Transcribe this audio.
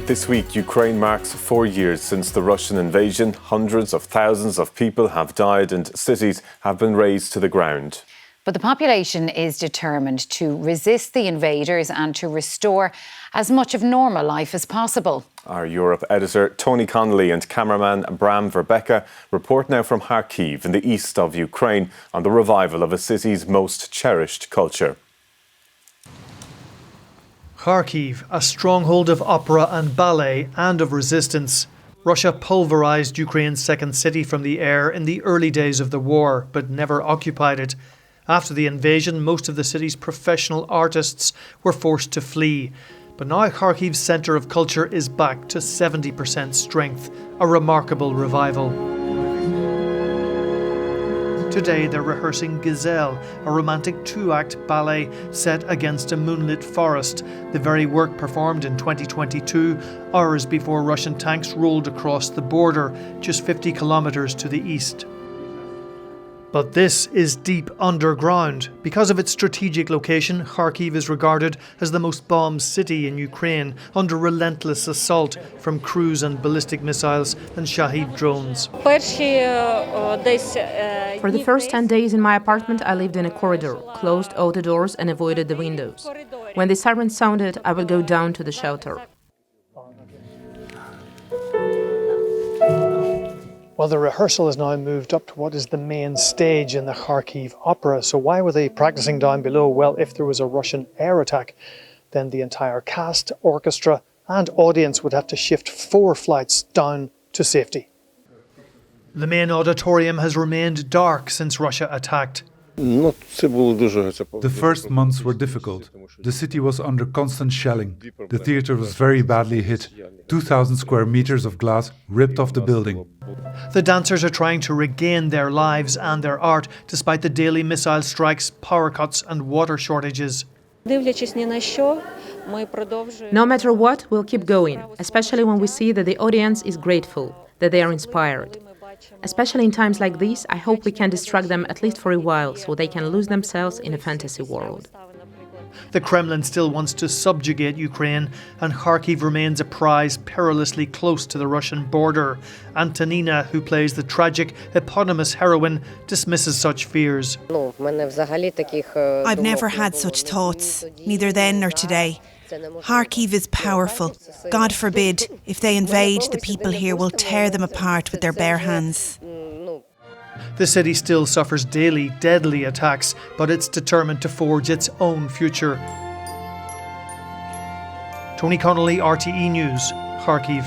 This week, Ukraine marks 4 years since the Russian invasion. Hundreds of thousands of people have died and cities have been razed to the ground. But the population is determined to resist the invaders and to restore as much of normal life as possible. Our Europe editor Tony Connelly and cameraman Bram Verbeke report now from Kharkiv in the east of Ukraine on the revival of a city's most cherished culture. Kharkiv, a stronghold of opera and ballet and of resistance. Russia pulverised Ukraine's second city from the air in the early days of the war, but never occupied it. After the invasion, most of the city's professional artists were forced to flee. But now Kharkiv's centre of culture is back to 70% strength, a remarkable revival. Today they're rehearsing Gazelle, a romantic two-act ballet set against a moonlit forest, the very work performed in 2022, hours before Russian tanks rolled across the border, just 50 kilometres to the east. But this is deep underground. Because of its strategic location, Kharkiv is regarded as the most bombed city in Ukraine, under relentless assault from cruise and ballistic missiles and Shahid drones. For the first 10 days in my apartment, I lived in a corridor, closed all the doors and avoided the windows. When the siren sounded, I would go down to the shelter. Well, the rehearsal has now moved up to what is the main stage in the Kharkiv opera. So why were they practicing down below? Well, if there was a Russian air attack, then the entire cast, orchestra and audience would have to shift 4 flights down to safety. The main auditorium has remained dark since Russia attacked. The first months were difficult. The city was under constant shelling. The theatre was very badly hit. 2,000 square meters of glass ripped off the building. The dancers are trying to regain their lives and their art despite the daily missile strikes, power cuts and water shortages. No matter what, we'll keep going, especially when we see that the audience is grateful, that they are inspired. Especially in times like these, I hope we can distract them at least for a while so they can lose themselves in a fantasy world. The Kremlin still wants to subjugate Ukraine, and Kharkiv remains a prize perilously close to the Russian border. Antonina, who plays the tragic, eponymous heroine, dismisses such fears. I've never had such thoughts, neither then nor today. Kharkiv is powerful. God forbid, if they invade, the people here will tear them apart with their bare hands. The city still suffers daily, deadly attacks, but it's determined to forge its own future. Tony Connelly, RTE News, Kharkiv.